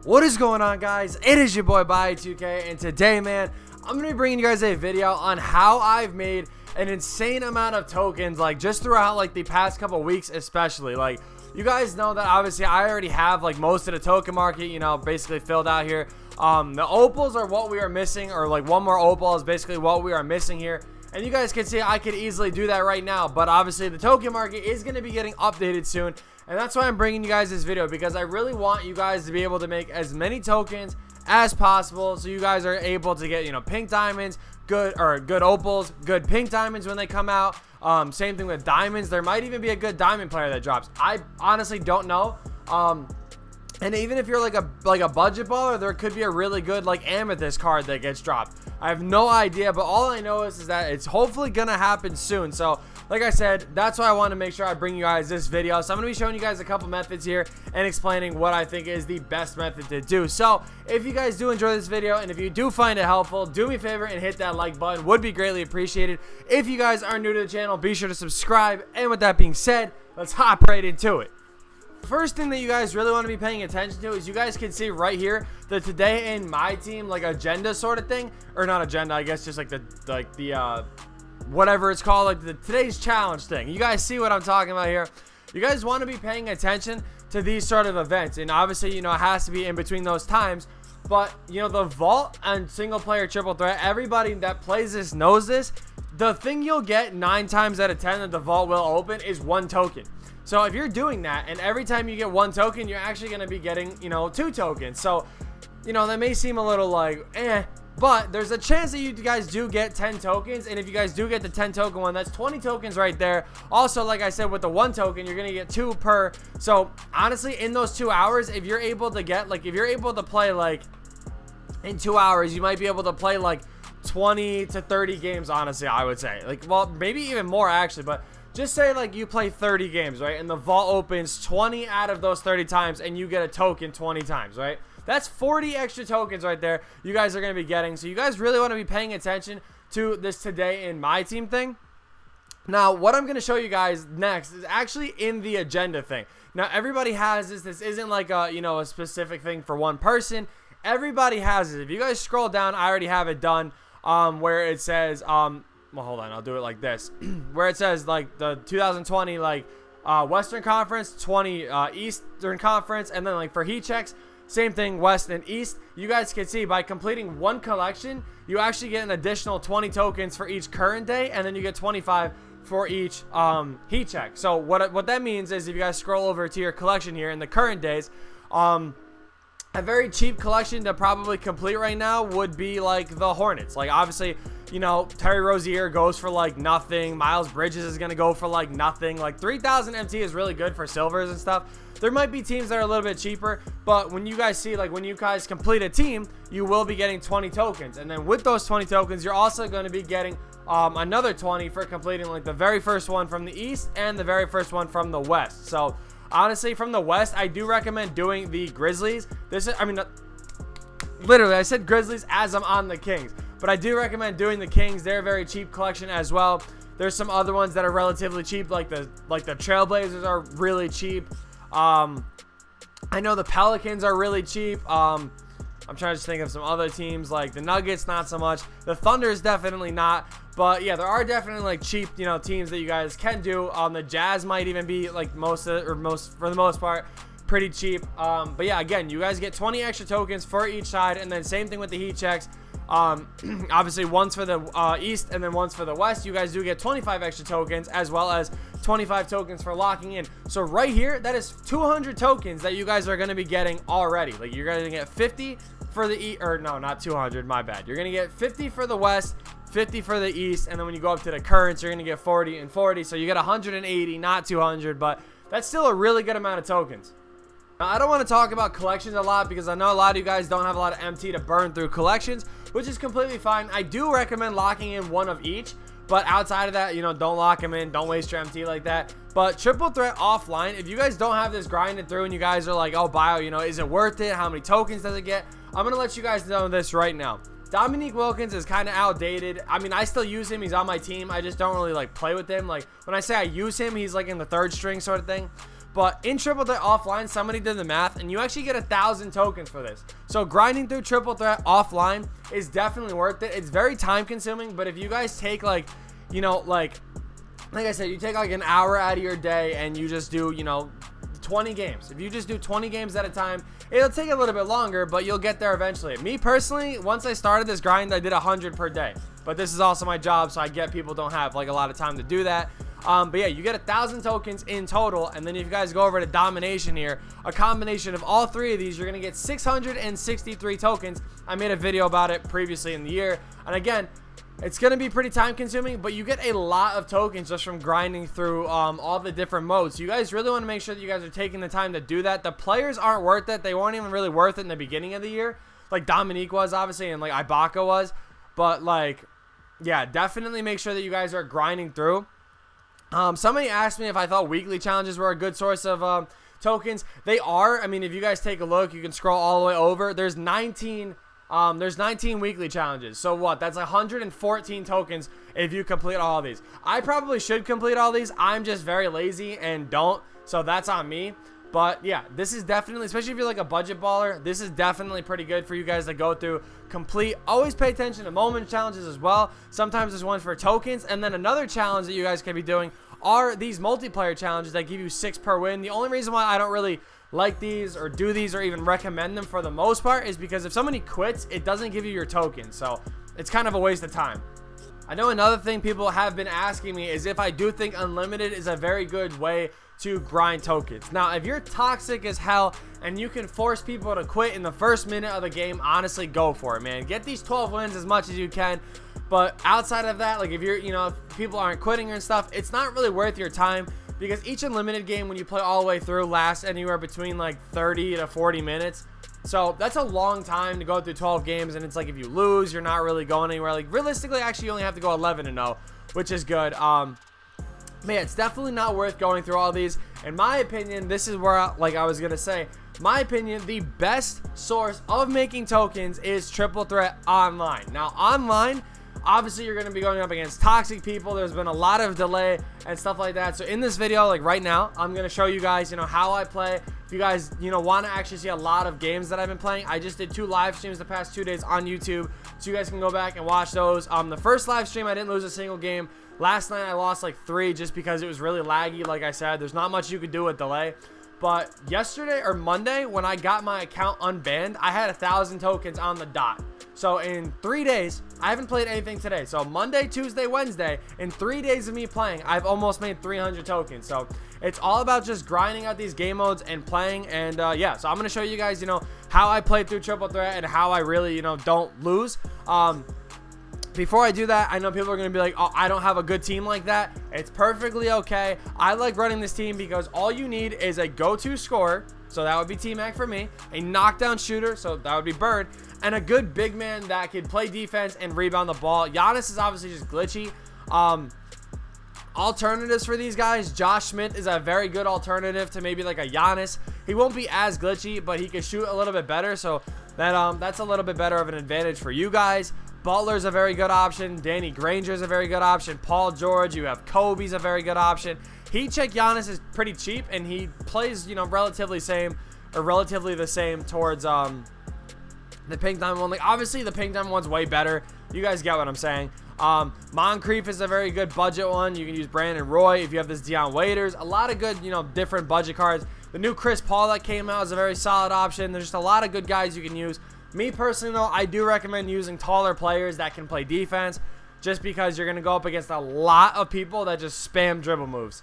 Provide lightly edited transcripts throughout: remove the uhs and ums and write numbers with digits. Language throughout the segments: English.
What is going on, guys? It is your boy By2K, and today, man, I'm gonna be bringing you guys a video on how I've made an insane amount of tokens, like just throughout like the past couple weeks, especially. Like, you guys know that obviously I already have like most of the token market, you know, basically filled out here. The opals are what we are missing, or like one more opal is basically what we are missing here. And you guys can see I could easily do that right now, but obviously the token market is going to be getting updated soon. And that's why I'm bringing you guys this video, because I really want you guys to be able to make as many tokens as possible, so you guys are able to get, you know, pink diamonds, good opals, good pink diamonds when they come out. Same thing with diamonds. There might even be a good diamond player that drops. I honestly don't know. And even if you're like a budget baller, there could be a really good like amethyst card that gets dropped. I have no idea, but all I know is that it's hopefully gonna happen soon. So like I said, that's why I want to make sure I bring you guys this video. So I'm gonna be showing you guys a couple methods here and explaining what I think is the best method to do. So if you guys do enjoy this video, and if you do find it helpful, do me a favor and hit that like button. Would be greatly appreciated. If you guys are new to the channel, be sure to subscribe. And with that being said, let's hop right into it. First thing that you guys really want to be paying attention to is you guys can see right here the today in my team like agenda sort of thing, or not agenda, I guess just like the whatever it's called, like the today's challenge thing. You guys see what I'm talking about here. You guys want to be paying attention to these sort of events, and obviously, you know, it has to be in between those times. But you know, the vault and single player triple threat, everybody that plays this knows this. The thing you'll get 9 times out of 10 that the vault will open is 1 token. So if you're doing that, and every time you get 1 token, you're actually going to be getting, you know, 2 tokens. So, you know, that may seem a little like, but there's a chance that you guys do get 10 tokens. And if you guys do get the 10 token one, that's 20 tokens right there. Also, like I said, with the 1 token, you're going to get 2 per. So honestly, in those 2 hours, if you're able to get, like, if you're able to play, like, in 2 hours, you might be able to play, like, 20 to 30 games, honestly, I would say. Like, well, maybe even more, actually, but just say like you play 30 games, right? And the vault opens 20 out of those 30 times, and you get a token 20 times, right? That's 40 extra tokens right there you guys are going to be getting. So you guys really want to be paying attention to this today in my team thing. Now, what I'm going to show you guys next is actually in the agenda thing. Now, everybody has this. This isn't like a, you know, a specific thing for one person. Everybody has it. If you guys scroll down, I already have it done, where it says, well, hold on, I'll do it like this, where it says like the 2020 like Western Conference, 20 Eastern Conference, and then like for heat checks, same thing, West and East. You guys can see by completing 1 collection, you actually get an additional 20 tokens for each current day, and then you get 25 for each heat check. So what that means is, if you guys scroll over to your collection here in the current days, a very cheap collection to probably complete right now would be like the Hornets. Like, obviously, you know, Terry Rozier goes for like nothing. Miles Bridges is going to go for like nothing. Like 3,000 MT is really good for silvers and stuff. There might be teams that are a little bit cheaper, but when you guys see, like, when you guys complete a team, you will be getting 20 tokens. And then with those 20 tokens, you're also going to be getting another 20 for completing like the very first one from the East and the very first one from the West. So honestly, from the West, I do recommend doing the Grizzlies. This is, I mean, literally, I said Grizzlies as I'm on the Kings. But I do recommend doing the Kings. They're a very cheap collection as well. There's some other ones that are relatively cheap, like the Trailblazers are really cheap. I know the Pelicans are really cheap. I'm trying to just think of some other teams, like the Nuggets, not so much. The Thunder is definitely not. But yeah, there are definitely like cheap, you know, teams that you guys can do. The Jazz might even be like for the most part, pretty cheap. But yeah, again, you guys get 20 extra tokens for each side, and then same thing with the heat checks. Obviously one's for the East and then one's for the West. You guys do get 25 extra tokens, as well as 25 tokens for locking in. So right here, that is 200 tokens that you guys are going to be getting already. Like, you're going to get 50 for the East, or no, not 200, my bad. You're going to get 50 for the West, 50 for the East, and then when you go up to the currents, you're going to get 40 and 40. So you get 180, not 200, but that's still a really good amount of tokens. Now, I don't want to talk about collections a lot, because I know a lot of you guys don't have a lot of MT to burn through collections, which is completely fine. I do recommend locking in 1 of each, but outside of that, you know, don't lock them in. Don't waste your MT like that. But triple threat offline, if you guys don't have this grinded through and you guys are like, oh, bio, you know, is it worth it? How many tokens does it get? I'm going to let you guys know this right now. Dominique Wilkins is kind of outdated. I mean, I still use him. He's on my team. I just don't really like play with him. Like, when I say I use him, he's like in the 3rd string sort of thing. But in Triple Threat offline, somebody did the math, and you actually get 1,000 tokens for this. So grinding through Triple Threat offline is definitely worth it. It's very time consuming, but if you guys take like, you know, like I said, you take like an hour out of your day and you just do, you know, 20 games. If you just do 20 games at a time, it'll take a little bit longer, but you'll get there eventually. Me personally, once I started this grind, I did 100 per day. But this is also my job, so I get people don't have like a lot of time to do that. But yeah, you get 1,000 tokens in total, and then if you guys go over to Domination here, a combination of all three of these, you're gonna get 663 tokens. I made a video about it previously in the year, and again, it's going to be pretty time consuming, but you get a lot of tokens just from grinding through all the different modes. You guys really want to make sure that you guys are taking the time to do that. The players aren't worth it. They weren't even really worth it in the beginning of the year. Like Dominique was, obviously, and like Ibaka was. But like, yeah, definitely make sure that you guys are grinding through. Somebody asked me if I thought weekly challenges were a good source of tokens. They are. I mean, if you guys take a look, you can scroll all the way over. There's 19 weekly challenges. So what? That's 114 tokens if you complete all of these. I probably should complete all these. I'm just very lazy and don't. So that's on me. But yeah, this is definitely, especially if you're like a budget baller, this is definitely pretty good for you guys to go through, complete. Always pay attention to moment challenges as well. Sometimes there's one for tokens. And then another challenge that you guys can be doing are these multiplayer challenges that give you 6 per win. The only reason why I don't really like these or do these or even recommend them for the most part is because if somebody quits, it doesn't give you your tokens, so it's kind of a waste of time. I know another thing people have been asking me is if I do think unlimited is a very good way to grind tokens. Now, if you're toxic as hell and you can force people to quit in the first minute of the game, honestly, go for it, man. Get these 12 wins as much as you can. But outside of that, like if you're, you know, if people aren't quitting and stuff, it's not really worth your time. Because each unlimited game, when you play all the way through, lasts anywhere between like 30 to 40 minutes. So that's a long time to go through 12 games. And it's like if you lose, you're not really going anywhere. Like realistically, actually, you only have to go 11-0, which is good. Man, it's definitely not worth going through all these. In my opinion, this is where, like I was going to say, my opinion, the best source of making tokens is Triple Threat Online. Now, online, obviously, you're going to be going up against toxic people. There's been a lot of delay and stuff like that. So in this video, like right now, I'm going to show you guys, you know, how I play. If you guys, you know, want to actually see a lot of games that I've been playing, I just did 2 live streams the past 2 days on YouTube. So you guys can go back and watch those. The first live stream, I didn't lose a single game. Last night, I lost like 3 just because it was really laggy. Like I said, there's not much you could do with delay. But yesterday or Monday, when I got my account unbanned, I had 1,000 tokens on the dot. So in 3 days, I haven't played anything today. So Monday, Tuesday, Wednesday, in 3 days of me playing, I've almost made 300 tokens. So it's all about just grinding out these game modes and playing. And yeah, so I'm going to show you guys, you know, how I play through Triple Threat and how I really, you know, don't lose. Before I do that, I know people are going to be like, oh, I don't have a good team like that. It's perfectly okay. I like running this team because all you need is a go-to scorer. So that would be T-Mac for me. A knockdown shooter. So that would be Bird. And a good big man that can play defense and rebound the ball. Giannis is obviously just glitchy. Alternatives for these guys, Josh Smith is a very good alternative to maybe like a Giannis. He won't be as glitchy, but he can shoot a little bit better. So that's a little bit better of an advantage for you guys. Butler's a very good option. Danny Granger's a very good option. Paul George, you have Kobe's a very good option. Heat check Giannis is pretty cheap, and he plays, you know, relatively the same towards the pink diamond one. Like obviously the pink diamond one's way better. You guys get what I'm saying. Moncrief is a very good budget one. You can use Brandon Roy if you have this Dion Waiters. A lot of good, you know, different budget cards. The new Chris Paul that came out is a very solid option. There's just a lot of good guys you can use. Me personally, though, I do recommend using taller players that can play defense just because you're going to go up against a lot of people that just spam dribble moves.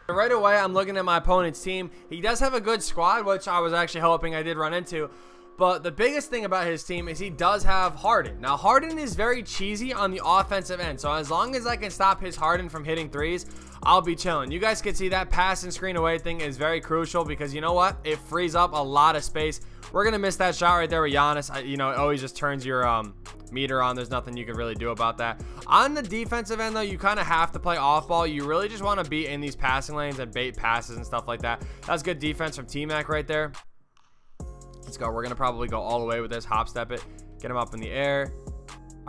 Right away, I'm looking at my opponent's team. He does have a good squad, which I was actually hoping I did run into. But the biggest thing about his team is he does have Harden. Now, Harden is very cheesy on the offensive end. So as long as I can stop his Harden from hitting threes, I'll be chilling. You guys can see that pass and screen away thing is very crucial because you know what? It frees up a lot of space. We're going to miss that shot right there with Giannis. You know, it always just turns your meter on. There's nothing you can really do about that. On the defensive end, though, you kind of have to play off ball. You really just want to be in these passing lanes and bait passes and stuff like that. That's good defense from T-Mac right there. Let's go. We're going to probably go all the way with this. Hop step it. Get him up in the air.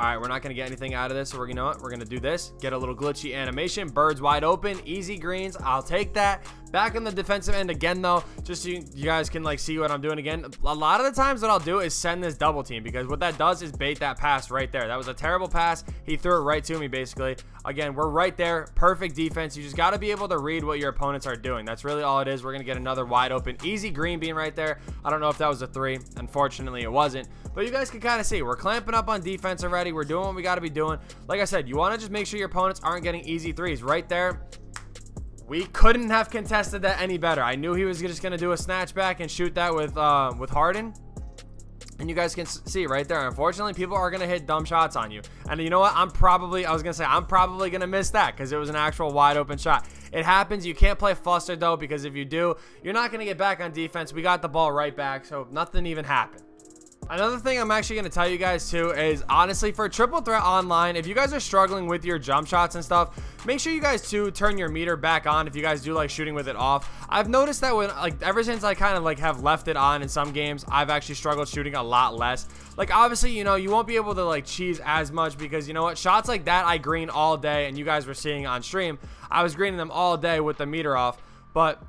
All right, we're not going to get anything out of this, so you know what? We're going to do this. Get a little glitchy animation. Birds wide open. Easy greens. I'll take that. Back on the defensive end again, though, just so you guys can, like, see what I'm doing again. A lot of the times what I'll do is send this double team, because what that does is bait that pass right there. That was a terrible pass. He threw it right to me, basically. Again, we're right there. Perfect defense. You just got to be able to read what your opponents are doing. That's really all it is. We're going to get another wide open. Easy green bean right there. I don't know if that was a 3. Unfortunately, it wasn't. But you guys can kind of see. We're clamping up on defense already. We're doing what we got to be doing. Like I said, you want to just make sure your opponents aren't getting easy 3s. Right there, we couldn't have contested that any better. I knew he was just going to do a snatch back and shoot that with Harden. And you guys can see right there. Unfortunately, people are going to hit dumb shots on you. And you know what? I'm probably going to miss that because it was an actual wide open shot. It happens. You can't play flustered, though, because if you do, you're not going to get back on defense. We got the ball right back, so nothing even happened. Another thing I'm actually going to tell you guys too is, honestly, for Triple Threat Online, if you guys are struggling with your jump shots and stuff, make sure you guys too turn your meter back on if you guys do like shooting with it off. I've noticed that when, like, ever since I kind of like have left it on in some games, I've actually struggled shooting a lot less. Like, obviously, you know, you won't be able to like cheese as much because, you know what, shots like that I green all day, and you guys were seeing on stream, I was greening them all day with the meter off. But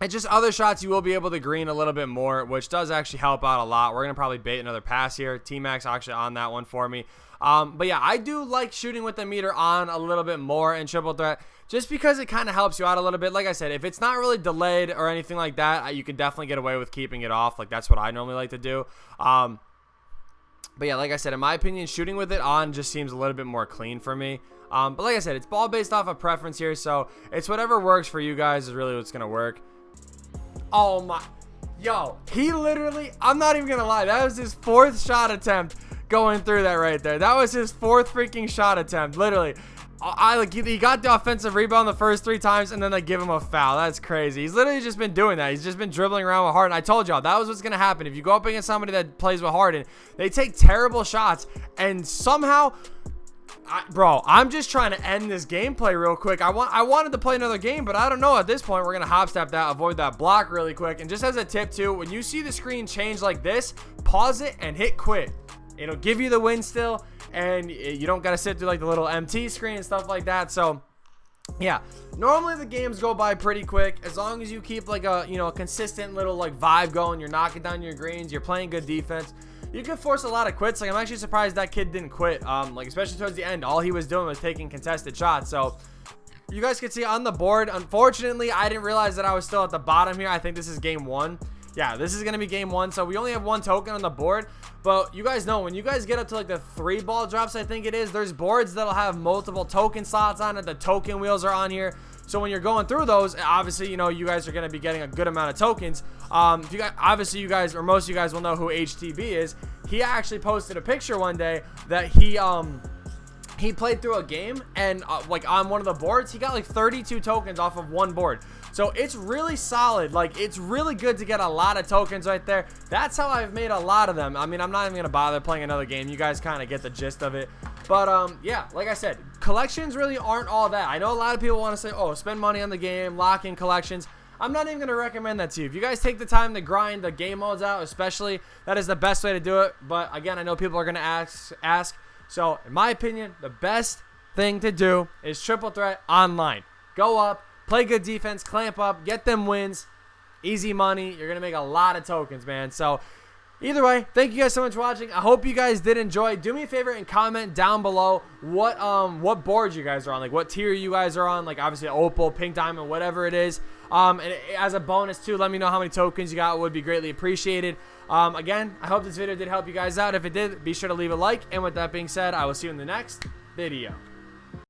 it's just other shots you will be able to green a little bit more, which does actually help out a lot. We're going to probably bait another pass here. T-Mac's actually on that one for me. But yeah, I do like shooting with the meter on a little bit more in Triple Threat, just because it kind of helps you out a little bit. Like I said, if it's not really delayed or anything like that, you can definitely get away with keeping it off. Like, that's what I normally like to do. But yeah, like I said, in my opinion, shooting with it on just seems a little bit more clean for me. But like I said, it's ball based off of preference here, so it's whatever works for you guys is really what's going to work. Oh my, yo, he literally, I'm not even gonna lie, that was his 4th shot attempt going through that right there. That was his 4th freaking shot attempt, literally. He got the offensive rebound the first 3 times, and then they give him a foul. That's crazy. He's literally just been doing that. He's just been dribbling around with Harden. I told y'all that was what's gonna happen. If you go up against somebody that plays with Harden, they take terrible shots, and somehow, bro, I'm just trying to end this gameplay real quick. I wanted to play another game, but I don't know. At this point, we're going to hop step that, avoid that block really quick. And just as a tip too, when you see the screen change like this, pause it and hit quit. It'll give you the win still, and you don't got to sit through like the little MT screen and stuff like that. So yeah, normally the games go by pretty quick as long as you keep like a, you know, a consistent little like vibe going. You're knocking down your greens, you're playing good defense. You can force a lot of quits. Like, I'm actually surprised that kid didn't quit. Like, especially towards the end, all he was doing was taking contested shots. So you guys can see on the board, unfortunately, I didn't realize that I was still at the bottom here. I think this is game 1. Yeah, this is going to be game 1. So we only have 1 token on the board. But you guys know, when you guys get up to like the 3 ball drops, I think it is, there's boards that'll have multiple token slots on it. The token wheels are on here. So when you're going through those, obviously, you know, you guys are going to be getting a good amount of tokens. If you guys, obviously, you guys, or most of you guys will know who HTB is. He actually posted a picture one day that he played through a game, and like on one of the boards, he got like 32 tokens off of 1 board. So it's really solid. Like, it's really good to get a lot of tokens right there. That's how I've made a lot of them. I mean, I'm not even gonna bother playing another game. You guys kind of get the gist of it. But yeah, like I said, collections really aren't all that. I know a lot of people want to say, oh, spend money on the game, lock in collections. I'm not even going to recommend that to you. If you guys take the time to grind the game modes out, especially, that is the best way to do it. But again, I know people are going to ask. So in my opinion, the best thing to do is Triple Threat Online. Go up, play good defense, clamp up, get them wins, easy money. You're going to make a lot of tokens, man. So either way, thank you guys so much for watching. I hope you guys did enjoy. Do me a favor and comment down below what board you guys are on, like what tier you guys are on, like obviously Opal, Pink Diamond, whatever it is. And as a bonus too, let me know how many tokens you got. It would be greatly appreciated. Again, I hope this video did help you guys out. If it did, be sure to leave a like. And with that being said, I will see you in the next video.